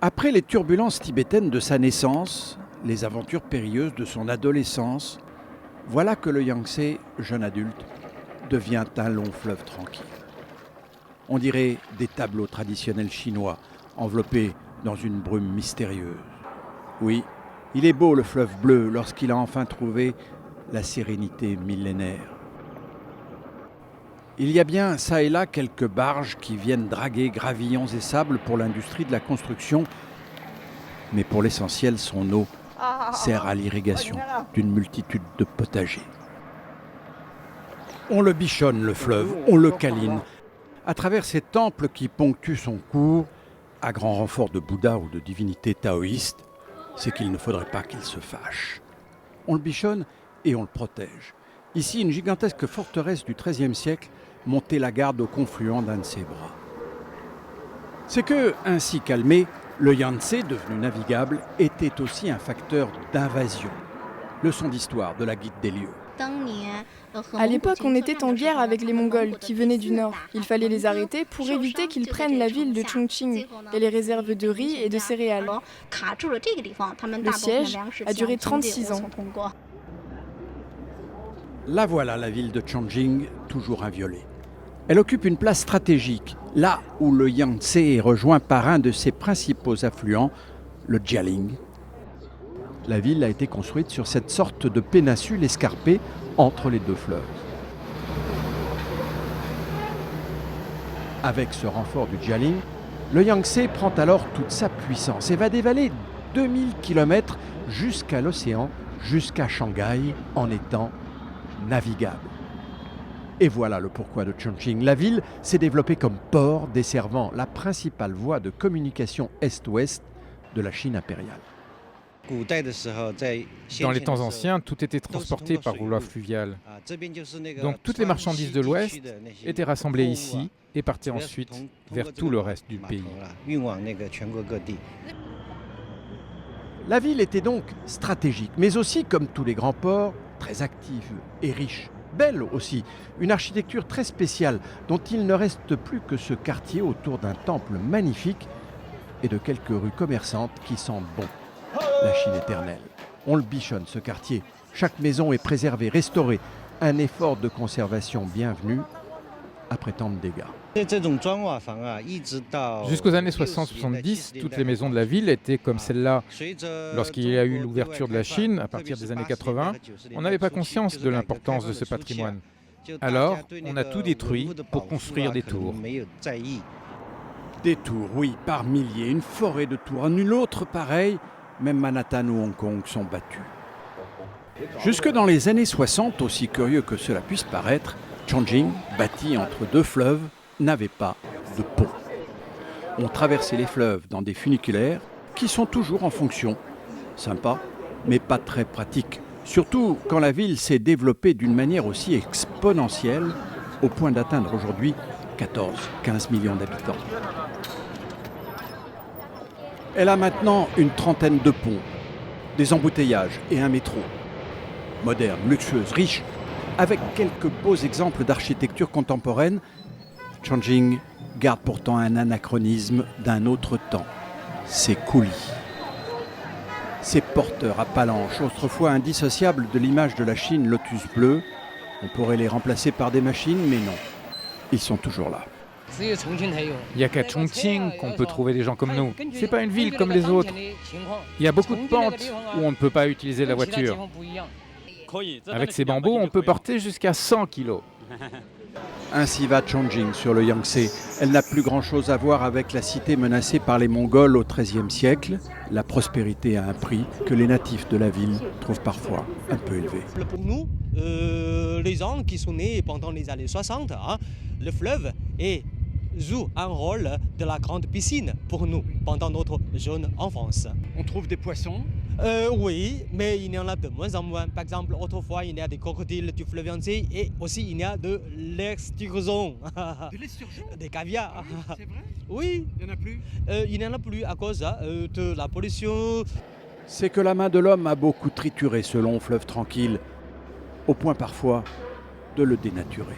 Après les turbulences tibétaines de sa naissance, les aventures périlleuses de son adolescence, voilà que le Yangtze, jeune adulte, devient un long fleuve tranquille. On dirait des tableaux traditionnels chinois, enveloppés dans une brume mystérieuse. Oui, il est beau le fleuve bleu lorsqu'il a enfin trouvé la sérénité millénaire. Il y a bien çà et là quelques barges qui viennent draguer gravillons et sables pour l'industrie de la construction, mais pour l'essentiel, son eau sert à l'irrigation d'une multitude de potagers. On le bichonne, le fleuve, on le câline. À travers ces temples qui ponctuent son cours, à grand renfort de Bouddha ou de divinités taoïstes, c'est qu'il ne faudrait pas qu'il se fâche. On le bichonne et on le protège. Ici, une gigantesque forteresse du XIIIe siècle montait la garde au confluent d'un de ses bras. C'est que, ainsi calmé, le Yangtze, devenu navigable, était aussi un facteur d'invasion. Leçon d'histoire de la guide des lieux. À l'époque, on était en guerre avec les Mongols qui venaient du nord. Il fallait les arrêter pour éviter qu'ils prennent la ville de Chongqing et les réserves de riz et de céréales. Le siège a duré 36 ans. La voilà, la ville de Chongqing, toujours inviolée. Elle occupe une place stratégique, là où le Yangtze est rejoint par un de ses principaux affluents, le Jialing. La ville a été construite sur cette sorte de péninsule escarpée entre les deux fleuves. Avec ce renfort du Jialing, le Yangtze prend alors toute sa puissance et va dévaler 2000 km jusqu'à l'océan, jusqu'à Shanghai, en étant navigable. Et voilà le pourquoi de Chongqing. La ville s'est développée comme port desservant la principale voie de communication est-ouest de la Chine impériale. Dans les temps anciens, tout était transporté par rouleau fluvial. Donc toutes les marchandises de l'Ouest étaient rassemblées ici et partaient ensuite vers tout le reste du pays. La ville était donc stratégique, mais aussi, comme tous les grands ports, très active et riche. Belle aussi, une architecture très spéciale dont il ne reste plus que ce quartier autour d'un temple magnifique et de quelques rues commerçantes qui sentent bon la Chine éternelle. On le bichonne ce quartier, chaque maison est préservée, restaurée, un effort de conservation bienvenu après tant de dégâts. Jusqu'aux années 60-70, toutes les maisons de la ville étaient comme celle-là. Lorsqu'il y a eu l'ouverture de la Chine, à partir des années 80, on n'avait pas conscience de l'importance de ce patrimoine. Alors, on a tout détruit pour construire des tours. Des tours, oui, par milliers, une forêt de tours. Nul autre pareil, même Manhattan ou Hong Kong sont battus. Jusque dans les années 60, aussi curieux que cela puisse paraître, Chongqing, bâti entre deux fleuves, n'avait pas de pont. On traversait les fleuves dans des funiculaires qui sont toujours en fonction. Sympa, mais pas très pratique. Surtout quand la ville s'est développée d'une manière aussi exponentielle, au point d'atteindre aujourd'hui 14-15 millions d'habitants. Elle a maintenant une trentaine de ponts, des embouteillages et un métro. Moderne, luxueuse, riche, avec quelques beaux exemples d'architecture contemporaine, Chongqing garde pourtant un anachronisme d'un autre temps, ses coulis. Ces porteurs à palanches, autrefois indissociables de l'image de la Chine lotus bleu, on pourrait les remplacer par des machines, mais non, ils sont toujours là. Il n'y a qu'à Chongqing qu'on peut trouver des gens comme nous. C'est pas une ville comme les autres. Il y a beaucoup de pentes où on ne peut pas utiliser la voiture. Avec ces bambous, on peut porter jusqu'à 100 kilos. Ainsi va Chongqing sur le Yangtze. Elle n'a plus grand-chose à voir avec la cité menacée par les Mongols au XIIIe siècle. La prospérité a un prix que les natifs de la ville trouvent parfois un peu élevé. Pour nous, les gens qui sont nés pendant les années 60, le fleuve joue un rôle de la grande piscine pour nous pendant notre jeune enfance. On trouve des poissons ? Oui, mais il y en a de moins en moins. Par exemple, autrefois, il y a des crocodiles du fleuve Yangtze et aussi il y a de l'esturgeon. De l'esturgeon ? Des caviars. Oui, c'est vrai ? Oui. Il n'y en a plus ? Il n'y en a plus à cause de la pollution. C'est que la main de l'homme a beaucoup trituré ce long fleuve tranquille, au point parfois de le dénaturer.